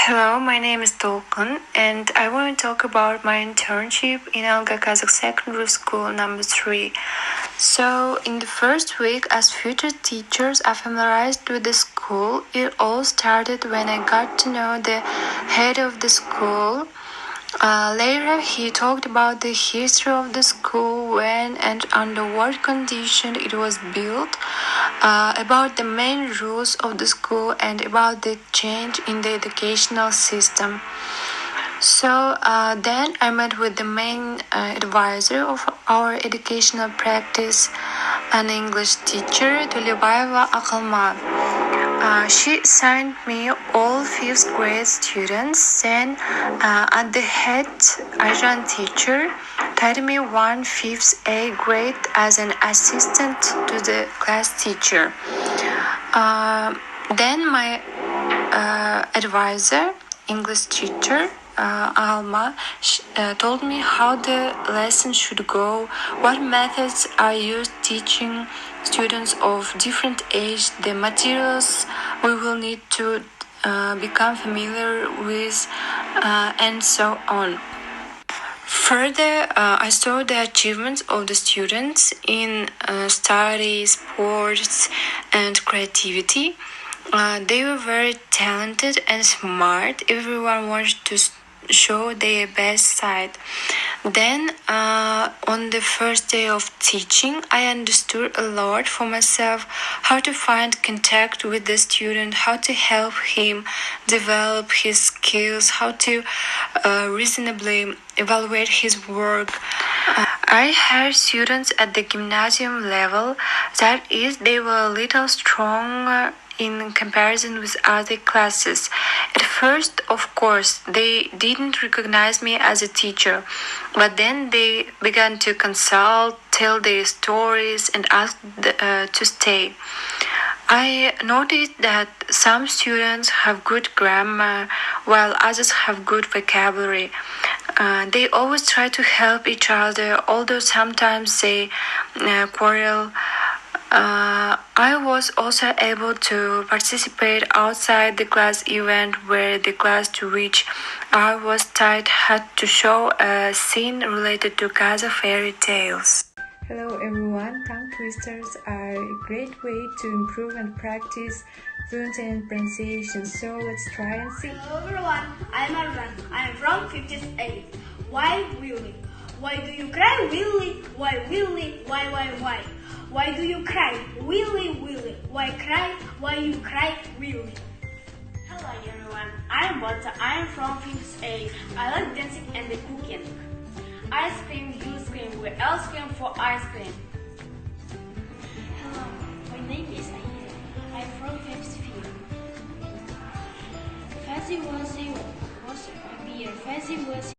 Hello, my name is Tolkun, and I want to talk about my internship in Alga Kazakh Secondary School number 3. So, in the first week, as future teachers are familiarized with the school, it all started when I got to know the head of the school. Later, he talked about the history of the school, when and under what condition it was built, about the main rules of the school, and about the change in the educational system. So then I met with the main advisor of our educational practice, an English teacher, Tulibayeva Akalma. She assigned me all fifth grade students. Then, at the head Asian teacher, tied me 1/5 A grade as an assistant to the class teacher. Then my advisor, English teacher, Alma, told me how the lesson should go, what methods are used teaching students of different age, the materials we will need to become familiar with, and so on. Further, I saw the achievements of the students in study, sports, and creativity. They were very talented and smart. Everyone wanted to show their best side. Then, on the first day of teaching, I understood a lot for myself how to find contact with the student, how to help him develop his skills, how to reasonably evaluate his work. I had students at the gymnasium level, that is, they were a little stronger in comparison with other classes. At first, of course, they didn't recognize me as a teacher, but then they began to consult, tell their stories, and ask to stay. I noticed that some students have good grammar, while others have good vocabulary. They always try to help each other, although sometimes they quarrel. I was also able to participate outside the class event where the class to which I was tied had to show a scene related to Kazakh fairy tales. Hello everyone, tongue twisters are a great way to improve and practice fluency and pronunciation, so let's try and see. Hello everyone, I'm Arjan. I'm from 58. Why Willy? Why do you cry Willy? Why Willy? Why? Why do you cry Willy? Why cry? Why you cry Willy? Hello everyone, I'm Marta. I'm from 58. I like dancing and cooking. Ice cream, you scream, we all scream for ice cream. Hello, my name is Aida. I'm from 55. Fuzzy Wuzzy was a beer. Fuzzy Wuzzy.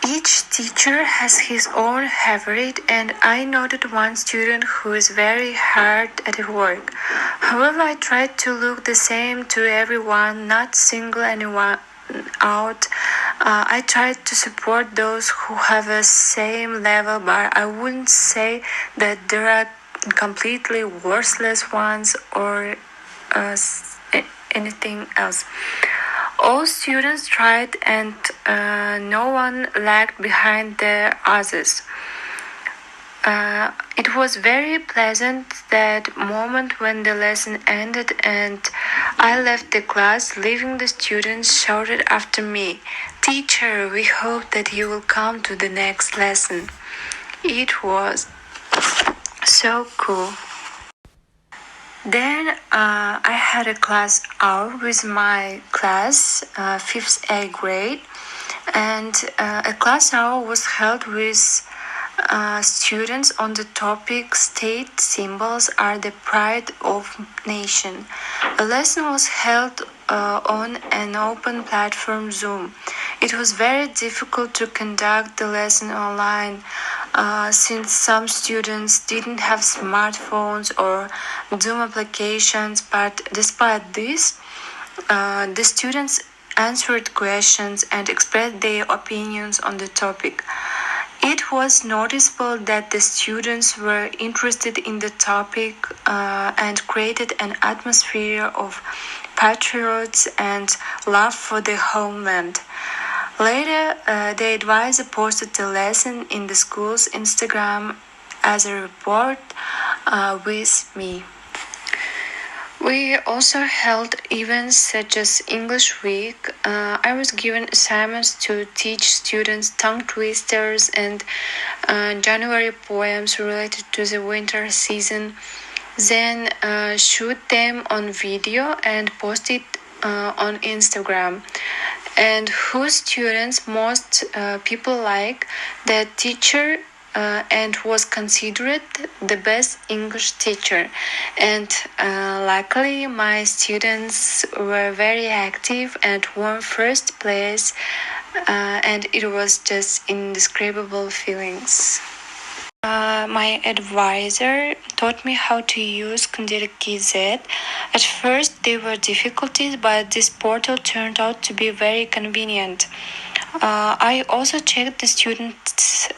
Each teacher has his own favorite, and I noted one student who is very hard at work. However, I tried to look the same to everyone, not single anyone out. I tried to support those who have a same level, but I wouldn't say that there are completely worthless ones or anything else. All students tried, and no one lagged behind the others. It was very pleasant, that moment when the lesson ended and I left the class, leaving the students shouted after me, "Teacher, we hope that you will come to the next lesson." It was so cool. Then I had a class hour with my class, 5th A grade, and a class hour was held with students on the topic "State symbols are the pride of nation." A lesson was held on an open platform Zoom. It was very difficult to conduct the lesson online since some students didn't have smartphones or Zoom applications, but despite this, the students answered questions and expressed their opinions on the topic. It was noticeable that the students were interested in the topic and created an atmosphere of patriots and love for the homeland. Later, the advisor posted the lesson in the school's Instagram as a report with me. We also held events such as English Week. I was given assignments to teach students tongue twisters and January poems related to the winter season, then shoot them on video and post it on Instagram. And who students most people like, the teacher and was considered the best English teacher. And luckily, my students were very active and won first place, and it was just indescribable feelings. My advisor taught me how to use Kandil.kz. At first, there were difficulties, but this portal turned out to be very convenient. I also checked the students'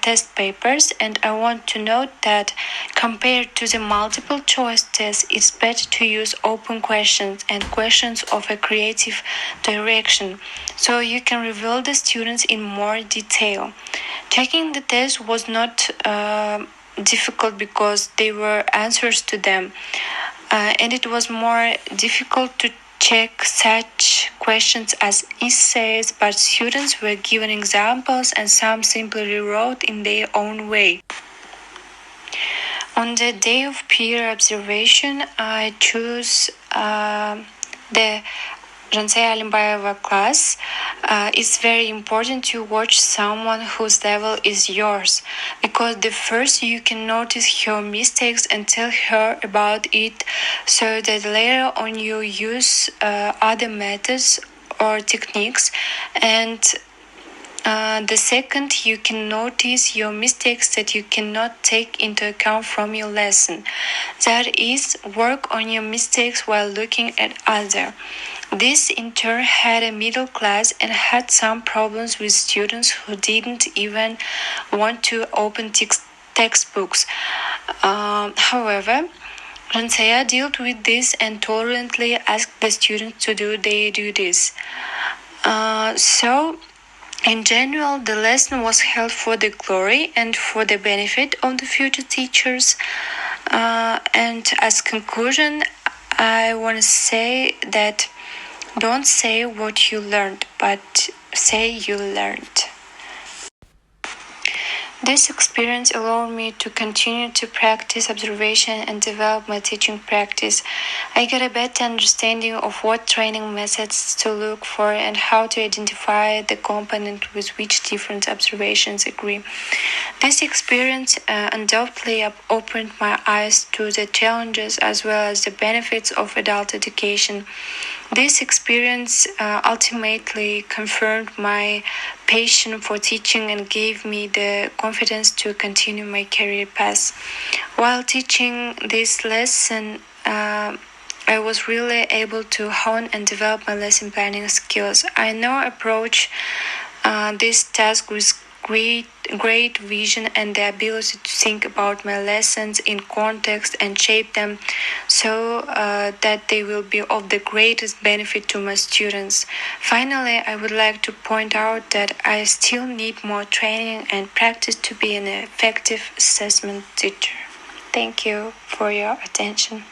test papers, and I want to note that compared to the multiple choice test, it's better to use open questions and questions of a creative direction, so you can reveal the students in more detail. Taking the test was not difficult because there were answers to them, and it was more difficult to check such questions as essays, but students were given examples and some simply rewrote in their own way. On the day of peer observation, I chose the Janseya Alimbayeva class. It's very important to watch someone whose level is yours, because the first you can notice her mistakes and tell her about it, so that later on you use other methods or techniques, and the second you can notice your mistakes that you cannot take into account from your lesson. That is, work on your mistakes while looking at others. This in turn had a middle class and had some problems with students who didn't even want to open textbooks. However, Ranseya dealt with this and tolerantly asked the students to do their duties. So, in general, the lesson was held for the glory and for the benefit of the future teachers. And as conclusion, I want to say that don't say what you learned, but say you learned. This experience allowed me to continue to practice observation and develop my teaching practice. I got a better understanding of what training methods to look for and how to identify the component with which different observations agree. This experience undoubtedly opened my eyes to the challenges as well as the benefits of adult education. This experience ultimately confirmed my passion for teaching and gave me the confidence to continue my career path. While teaching this lesson, I was really able to hone and develop my lesson planning skills. I now approach this task with great vision and the ability to think about my lessons in context and shape them so that they will be of the greatest benefit to my students. Finally, I would like to point out that I still need more training and practice to be an effective assessment teacher. Thank you for your attention.